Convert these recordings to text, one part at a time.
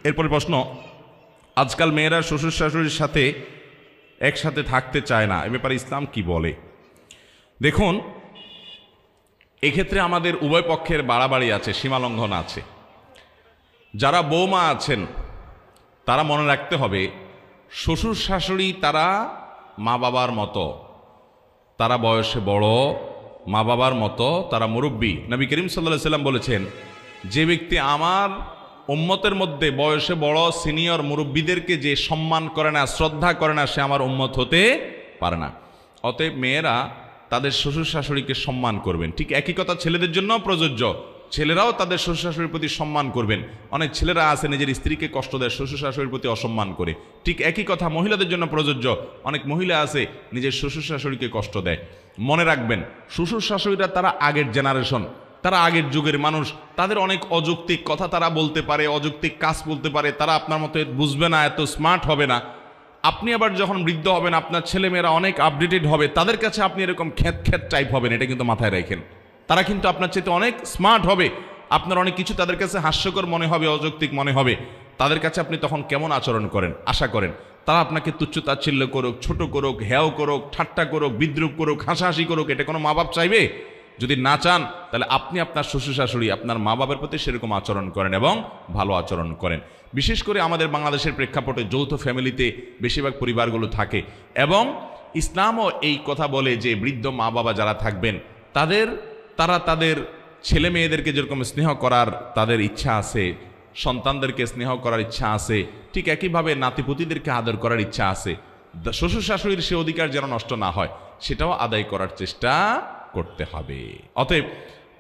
এরপরে প্রশ্ন, আজকাল মেয়েরা শ্বশুর শাশুড়ির সাথে একসাথে থাকতে চায় না, এ ব্যাপারে ইসলাম কি বলে? দেখুন, এক্ষেত্রে আমাদের উভয় পক্ষের বাড়াবাড়ি আছে, সীমালঙ্ঘন আছে। যারা বৌমা আছেন তারা মনে রাখতে হবে, শ্বশুর শাশুড়ি তারা মা বাবার মতো, তারা বয়সে বড়, মা বাবার মতো, তারা মুরব্বী। নবী করিম সাল্লাল্লাহু আলাইহি সাল্লাম বলেছেন, যে ব্যক্তি আমার উম্মতের মধ্যে বয়সে বড় সিনিয়র মুরব্বীদেরকে যে সম্মান করে না, শ্রদ্ধা করে না, সে আমার উম্মত হতে পারে না। অতএব মেয়েরা তাদের শ্বশুর শাশুড়িকে সম্মান করবেন। ঠিক একই কথা ছেলেদের জন্য প্রযোজ্য, ছেলেরাও তাদের শ্বশুর শাশুড়ির প্রতি সম্মান করবেন। অনেক ছেলেরা আছে নিজের স্ত্রীকে কষ্ট দেয়, শ্বশুর শাশুড়ির প্রতি অসম্মান করে। ঠিক একই কথা মহিলাদের জন্য প্রযোজ্য, অনেক মহিলা আছে নিজের শ্বশুর শাশুড়িকে কষ্ট দেয়। মনে রাখবেন, শ্বশুর শাশুড়িরা তারা আগের জেনারেশন, তারা আগের যুগের মানুষ, তাদের অনেক অযৌক্তিক কথা তারা বলতে পারে, অযৌক্তিক কাজ বলতে পারে, তারা আপনার মতো বুঝবে না, এত স্মার্ট হবে না। আপনি আবার যখন বৃদ্ধ হবেন, আপনার ছেলেমেয়েরা অনেক আপডেটেড হবে, তাদের কাছে আপনি এরকম খ্যাত টাইপ হবেন, এটা কিন্তু মাথায় রাখেন। তারা কিন্তু আপনার চেয়ে অনেক স্মার্ট হবে, আপনার অনেক কিছু তাদের কাছে হাস্যকর মনে হবে, অযৌক্তিক মনে হবে। তাদের কাছে আপনি তখন কেমন আচরণ করেন, আশা করেন? তারা আপনাকে তুচ্ছ তাচ্ছিল্য করুক, ছোট করুক, হেয় করুক, ঠাট্টা করুক, বিদ্রুপ করুক, হাসাহাসি করুক, এটা কোনো মা বাপ চাইবে? যদি না চান, তাহলে আপনি আপনার শ্বশুর শাশুড়ি, আপনার মা বাবার প্রতি সেরকম আচরণ করেন এবং ভালো আচরণ করেন। বিশেষ করে আমাদের বাংলাদেশের প্রেক্ষাপটে যৌথ ফ্যামিলিতে বেশিরভাগ পরিবারগুলো থাকে, এবং ইসলামও এই কথা বলে যে বৃদ্ধ মা বাবা যারা থাকবেন তারা তাদের ছেলে মেয়েদেরকে যেরকম স্নেহ করার তাদের ইচ্ছা আছে, সন্তানদেরকে স্নেহ করার ইচ্ছা আছে, ঠিক একইভাবে নাতিপুতিদেরকে আদর করার ইচ্ছা আছে। শ্বশুর শাশুড়ির সে অধিকার যেন নষ্ট না হয়, সেটাও আদায় করার চেষ্টা করতে হবে। অতএব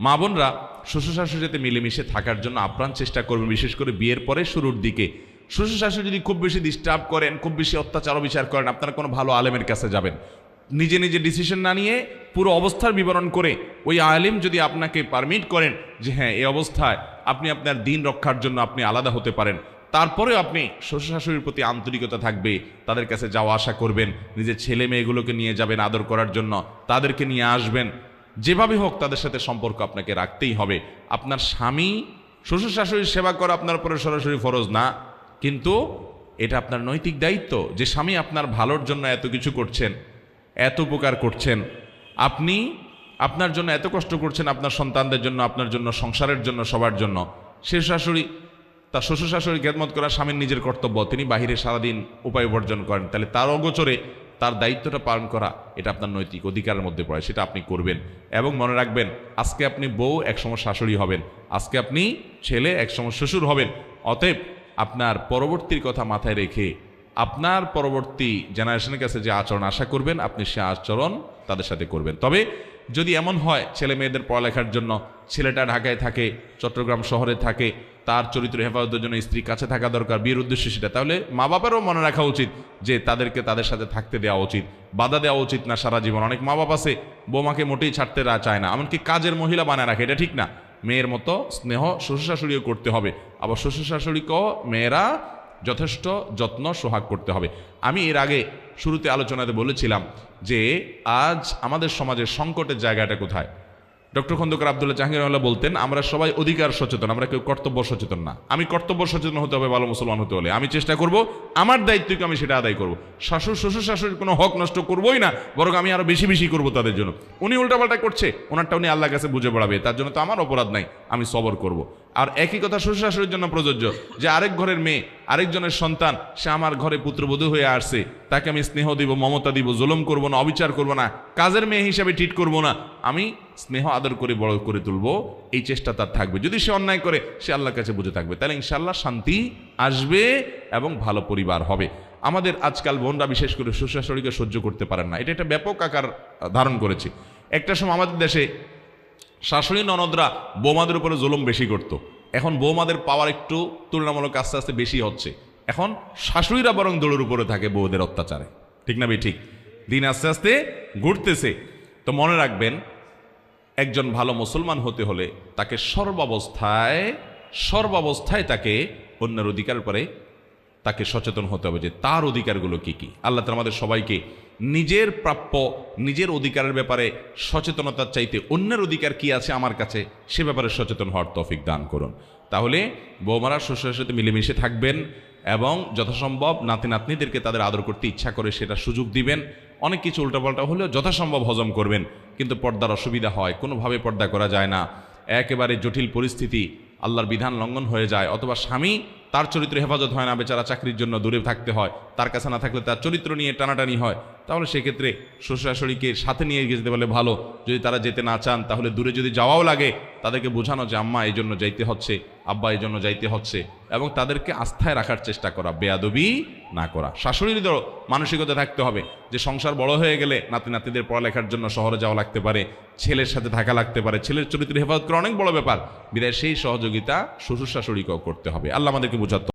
মা বোনরা শ্বশুর শাশুড়ির সাথে মিলেমিশে থাকার জন্য আপ্রাণ চেষ্টা করবেন। বিশেষ করে বিয়ের পরে শুরুর দিকে শ্বশুর শাশুড়ি যদি খুব বেশি ডিস্টার্ব করেন, খুব বেশি অত্যাচার বিচার করেন, আপনারা কোনো ভালো আলেমের কাছে যাবেন। নিজে নিজে ডিসিশন না নিয়ে পুরো অবস্থার বিবরণ করে ওই আলেম যদি আপনাকে পারমিট করেন যে হ্যাঁ, এই অবস্থায় আপনি আপনার দিন রক্ষার জন্য আপনি আলাদা হতে পারেন, তারপরে আপনি শ্বশুর শাশুড়ির প্রতি আন্তরিকতা থাকবে, তাদের কাছে যাওয়া আসা করবেন, নিজের ছেলে মেয়েগুলোকে নিয়ে যাবেন আদর করার জন্য, তাদেরকে নিয়ে আসবেন, যেভাবে হোক তাদের সাথে সম্পর্ক আপনাকে রাখতেই হবে। আপনার স্বামী শ্বশুর শাশুড়ির সেবা করা আপনার উপরে সরাসরি ফরজ না, কিন্তু এটা আপনার নৈতিক দায়িত্ব যে স্বামী আপনার ভালোর জন্য এত কিছু করছেন, এত উপকার করছেন, আপনি আপনার জন্য এত কষ্ট করছেন, আপনার সন্তানদের জন্য, আপনার জন্য, সংসারের জন্য, সবার জন্য। সে শাশুড়ি, তার শ্বশুর শাশুড়ি খেদমত করা স্বামীর নিজের কর্তব্য, তিনি বাহিরে সারাদিন উপায় উপার্জন করেন, তাহলে তার অগোচরে তার দায়িত্বটা পালন করা এটা আপনার নৈতিক অধিকারের মধ্যে পড়ে, সেটা আপনি করবেন। এবং মনে রাখবেন, আজকে আপনি বউ, একসময় শাশুড়ি হবেন, আজকে আপনি ছেলে, একসময় শ্বশুর হবেন। অতএব আপনার পরবর্তীর কথা মাথায় রেখে আপনার পরবর্তী জেনারেশনের কাছে যে আচরণ আশা করবেন, আপনি সে আচরণ তাদের সাথে করবেন। তবে যদি এমন হয় ছেলে মেয়েদের পড়ালেখার জন্য ছেলেটা ঢাকায় থাকে, চট্টগ্রাম শহরে থাকে, তার চরিত্র হেফাজতের জন্য স্ত্রী কাছে থাকা দরকার, বিয়ের উদ্দেশ্য সেটা, তাহলে মা বাবারও মনে রাখা উচিত যে তাদেরকে তাদের সাথে থাকতে দেওয়া উচিত, বাধা দেওয়া উচিত না সারা জীবন। অনেক মা বাবা আছে বৌমাকে মোটেই ছাড়তে চায় না, এমনকি কাজের মহিলা বানায় রাখে, এটা ঠিক না। মেয়ের মতো স্নেহ শ্বশুর শাশুড়িও করতে হবে, আবার শ্বশুর শাশুড়িকেও মেয়েরা যথেষ্ট যত্ন সোহাগ করতে হবে। আমি এর আগে শুরুতে আলোচনাতে বলেছিলাম যে আজ আমাদের সমাজের সংকটের জায়গাটা কোথায়। ডক্টর খন্দকার আব্দুল্লাহ জাহাঙ্গীর বলতেন, আমরা সবাই অধিকার সচেতন, আমরা কেউ কর্তব্য সচেতন না। আমি কর্তব্য সচেতন হতে হবে, ভালো মুসলমান হতে হলে আমি চেষ্টা করব আমার দায়িত্বকে আমি সেটা আদায় করব। শ্বশুর শাশুড়ির কোনো হক নষ্ট করবোই না, বরং আমি আরো বেশি বেশি করবো তাদের জন্য। উনি উল্টাপাল্টা করছে, ওনারটা উনি আল্লাহর কাছে বুঝে পড়াবে, তার জন্য তো আমার অপরাধ নাই, আমি সবর করব। আর একই কথা শ্বশুর শাশুড়ির জন্য প্রযোজ্য, যে আরেক ঘরের মেয়ে, আরেকজনের সন্তান, সে আমার ঘরে পুত্রবধূ হয়ে আসছে, তাকে আমি স্নেহ দিব, মমতা দিব, জুলুম করব না, অবিচার করব না, কাজের মেয়ে হিসাবে ট্রিট করব না, আমি স্নেহ আদর করে বড় করে তুলবো, এই চেষ্টা তার থাকবে। যদি সে অন্যায় করে, সে আল্লাহর কাছে বুঝে থাকবে, তাহলে ইনশাআল্লাহ শান্তি আসবে এবং ভালো পরিবার হবে। আমাদের আজকাল বোনরা বিশেষ করে শ্বশুর শাশুড়িকে সহ্য করতে পারেন না, এটা একটা ব্যাপক আকার ধারণ করেছে। একটা সময় আমাদের দেশে শাশুড়ি ননদরা বৌমাদের উপরে জুলুম বেশি করত, এখন বৌমাদের পাওয়ার একটু তুলনামূলক আস্তে আস্তে বেশি হচ্ছে, এখন শাশুড়িরা বরং দৌড়ের উপরে থাকে বউদের অত্যাচারে, ঠিক না ভাই? ঠিক, দিন আস্তে আস্তে ঘুরতেছে। তো মনে রাখবেন, একজন ভালো মুসলমান হতে হলে তাকে সর্বাবস্থায় তাকে অন্যের অধিকারের পরে তাকে সচেতন হতে হবে যে তার অধিকারগুলো কি কি। আল্লাহ তাআলা আমাদের সবাইকে নিজের প্রাপ্য, নিজের অধিকারের ব্যাপারে সচেতনতার চাইতে অন্যের অধিকার কি আছে আমার কাছে, সে ব্যাপারে সচেতন হওয়ার তৌফিক দান করুন। তাহলে বৌমারা শ্বশুরের সাথে মিলেমিশে থাকবেন এবং যথাসম্ভব নাতি নাতনিদেরকে তাদের আদর করতে ইচ্ছা করে সেটা সুযোগ দিবেন। অনেক কিছু উল্টাপাল্টা হলেও যথাসম্ভব হজম করবেন, কিন্তু পর্দার অসুবিধা হয়, কোনোভাবে পর্দা করা যায় না, একেবারে জটিল পরিস্থিতি, আল্লাহর বিধান লঙ্ঘন হয়ে যায়, অথবা স্বামী তার চরিত্র হেফাজত হয় না, বেচারা চাকরির জন্য দূরে থাকতে হয়, তার কাছে না থাকলে তার চরিত্র নিয়ে টানাটানি হয়, তাহলে সেক্ষেত্রে শ্বশুর শাশুড়িকে সাথে নিয়ে যেতে বলে ভালো। যদি তারা যেতে না চান তাহলে দূরে যদি যাওয়াও লাগে তাদেরকে বোঝানো যে আম্মা এই জন্য যাইতে হচ্ছে, আব্বা এই জন্য যাইতে হচ্ছে, এবং তাদেরকে আস্থায় রাখার চেষ্টা করা, বেয়াদবি না করা। শাশুড়িদেরও মানসিকতা থাকতে হবে যে সংসার বড় হয়ে গেলে নাতি নাতিদের পড়ালেখার জন্য শহরে যাওয়া লাগতে পারে, ছেলের সাথে থাকা লাগতে পারে, ছেলের চরিত্র হেফাজত করা অনেক বড় ব্যাপার, বিদায় সেই সহযোগিতা শ্বশুর শাশুড়িকেও করতে হবে। আল্লাহ আমাদেরকে বোঝাতে